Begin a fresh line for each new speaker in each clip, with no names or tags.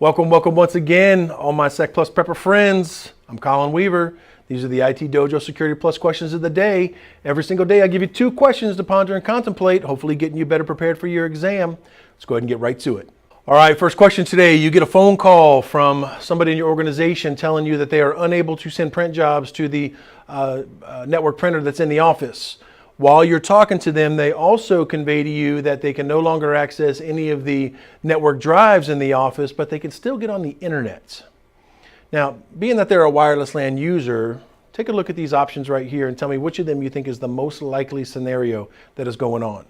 Welcome once again, all my Sec Plus Prepper friends. I'm Colin Weaver. These are the IT Dojo Security Plus questions of the day. Every single day I give you 2 questions to ponder and contemplate, hopefully getting you better prepared for your exam. Let's go ahead and get right to it. All right, first question today. You get a phone call from somebody in your organization telling you that they are unable to send print jobs to the network printer that's in the office. While you're talking to them, they also convey to you that they can no longer access any of the network drives in the office, but they can still get on the internet. Now, being that they're a wireless LAN user, take a look at these options right here and tell me which of them you think is the most likely scenario that is going on.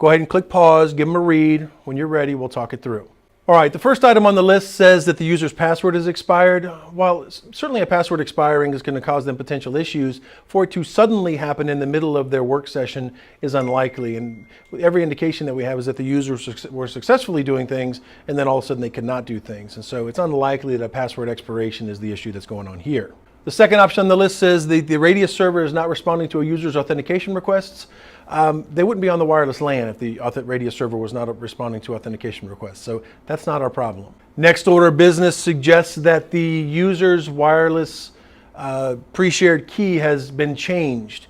Go ahead and click pause, give them a read. When you're ready, we'll talk it through. All right, the first item on the list says that the user's password is expired. While certainly a password expiring is going to cause them potential issues, for it to suddenly happen in the middle of their work session is unlikely. And every indication that we have is that the users were successfully doing things and then all of a sudden they could not do things. And so it's unlikely that a password expiration is the issue that's going on here. The second option on the list says the Radius server is not responding to a user's authentication requests. They wouldn't be on the wireless LAN if the Radius server was not responding to authentication requests. So that's not our problem. Next order of business suggests that the user's wireless pre-shared key has been changed.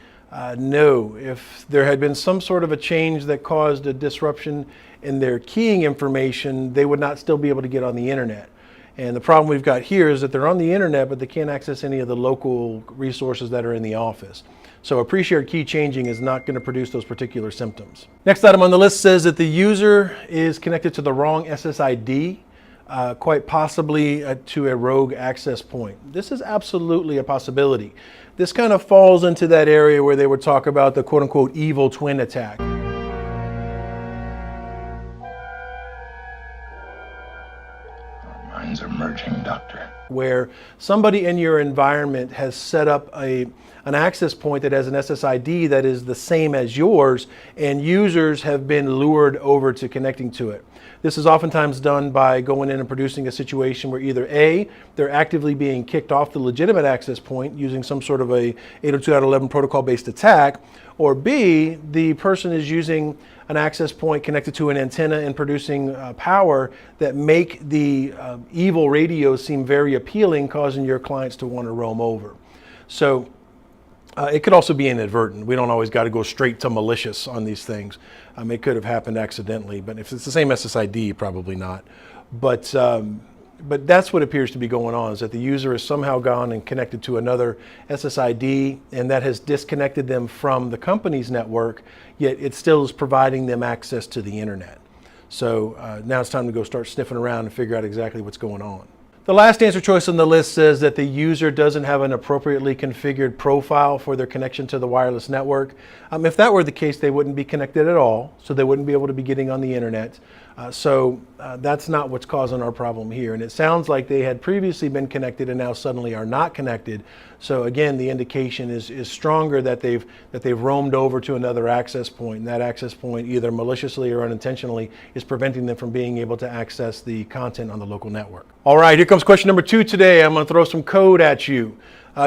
No, if there had been some sort of a change that caused a disruption in their keying information, they would not still be able to get on the internet. And the problem we've got here is that they're on the internet, but they can't access any of the local resources that are in the office. So a pre-shared key changing is not going to produce those particular symptoms. Next item on the list says that the user is connected to the wrong SSID, quite possibly to a rogue access point. This is absolutely a possibility. This kind of falls into that area where they would talk about the quote-unquote evil twin attack.
Minds are merging, Doctor.
Where somebody in your environment has set up an access point that has an SSID that is the same as yours, and users have been lured over to connecting to it. This is oftentimes done by going in and producing a situation where either A, they're actively being kicked off the legitimate access point using some sort of a 802.11 protocol-based attack, or B, the person is using an access point connected to an antenna and producing power that make the evil radios seem very appealing, causing your clients to want to roam over. So it could also be inadvertent. We don't always got to go straight to malicious on these things. It could have happened accidentally, but if it's the same SSID, probably not. But that's what appears to be going on, is that the user has somehow gone and connected to another SSID, and that has disconnected them from the company's network, yet it still is providing them access to the internet. So now it's time to go start sniffing around and figure out exactly what's going on. The last answer choice on the list says that the user doesn't have an appropriately configured profile for their connection to the wireless network. If that were the case, they wouldn't be connected at all, so they wouldn't be able to be getting on the internet. So that's not what's causing our problem here. And it sounds like they had previously been connected and now suddenly are not connected. So again, the indication is stronger that they've roamed over to another access point. And that access point, either maliciously or unintentionally, is preventing them from being able to access the content on the local network. All right, here comes question number 2 today. I'm going to throw some code at you.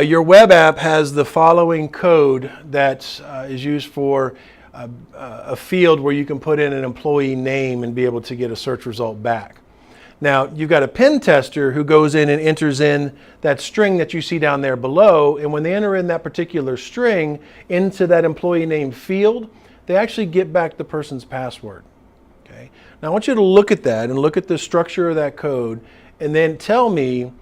Your web app has the following code that is used for a field where you can put in an employee name and be able to get a search result back. Now, you've got a pen tester who goes in and enters in that string that you see down there below, and when they enter in that particular string into that employee name field, they actually get back the person's password. Okay? Now, I want you to look at that and look at the structure of that code, and then tell me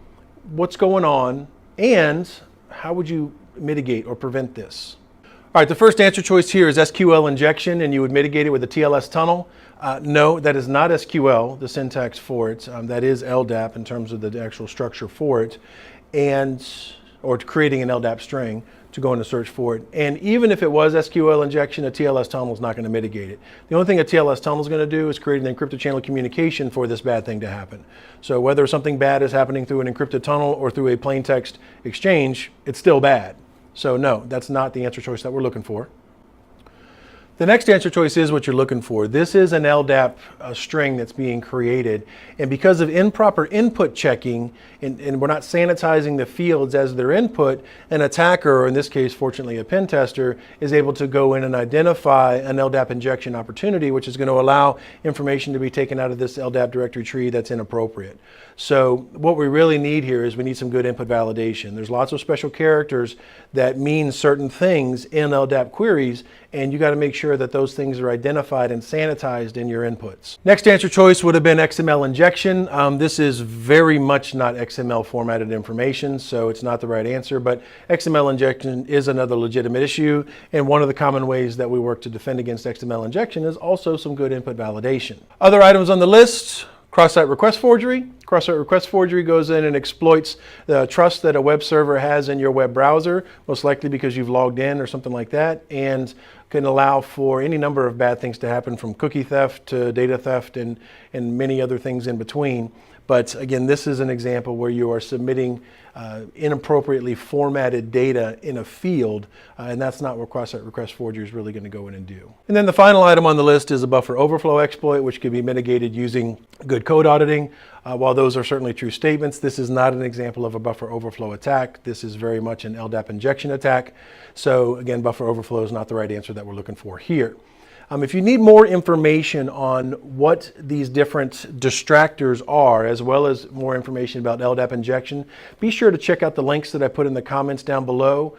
what's going on and how would you mitigate or prevent this. All right, the first answer choice here is SQL injection, and you would mitigate it with a TLS tunnel. No, that is not SQL, the syntax for it. That is LDAP in terms of the actual structure for it, or creating an LDAP string to go in and search for it. And even if it was SQL injection, a TLS tunnel is not going to mitigate it. The only thing a TLS tunnel is going to do is create an encrypted channel communication for this bad thing to happen. So whether something bad is happening through an encrypted tunnel or through a plain text exchange, it's still bad. So no, that's not the answer choice that we're looking for. The next answer choice is what you're looking for. This is an LDAP string that's being created, and because of improper input checking, and we're not sanitizing the fields as their input, an attacker, or in this case, fortunately, a pen tester, is able to go in and identify an LDAP injection opportunity, which is going to allow information to be taken out of this LDAP directory tree that's inappropriate. So what we really need here is we need some good input validation. There's lots of special characters that mean certain things in LDAP queries, and you got to make sure that those things are identified and sanitized in your inputs. Next answer choice would have been XML injection. This is very much not XML formatted information, so it's not the right answer, but XML injection is another legitimate issue, and one of the common ways that we work to defend against XML injection is also some good input validation. Other items on the list: cross-site request forgery. Cross-site request forgery goes in and exploits the trust that a web server has in your web browser, most likely because you've logged in or something like that, and can allow for any number of bad things to happen, from cookie theft to data theft and many other things in between. But again, this is an example where you are submitting inappropriately formatted data in a field, and that's not what cross-site request forgery is really going to go in and do. And then the final item on the list is a buffer overflow exploit, which can be mitigated using good code auditing. While those are certainly true statements, this is not an example of a buffer overflow attack. This is very much an LDAP injection attack. So again, buffer overflow is not the right answer that we're looking for here. If you need more information on what these different distractors are, as well as more information about LDAP injection, be sure to check out the links that I put in the comments down below.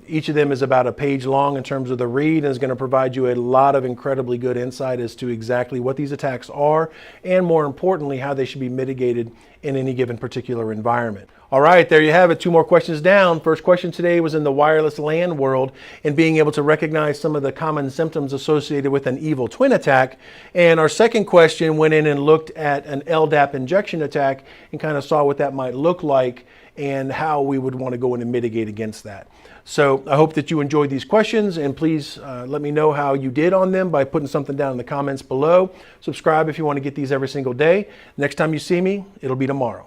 Each of them is about a page long in terms of the read, and is going to provide you a lot of incredibly good insight as to exactly what these attacks are, and more importantly, how they should be mitigated in any given particular environment. All right, there you have it. 2 more questions down. First question today was in the wireless LAN world and being able to recognize some of the common symptoms associated with an evil twin attack. And our second question went in and looked at an LDAP injection attack and kind of saw what that might look like and how we would want to go in and mitigate against that. So I hope that you enjoyed these questions, and please let me know how you did on them by putting something down in the comments below. Subscribe if you want to get these every single day. Next time you see me, it'll be tomorrow.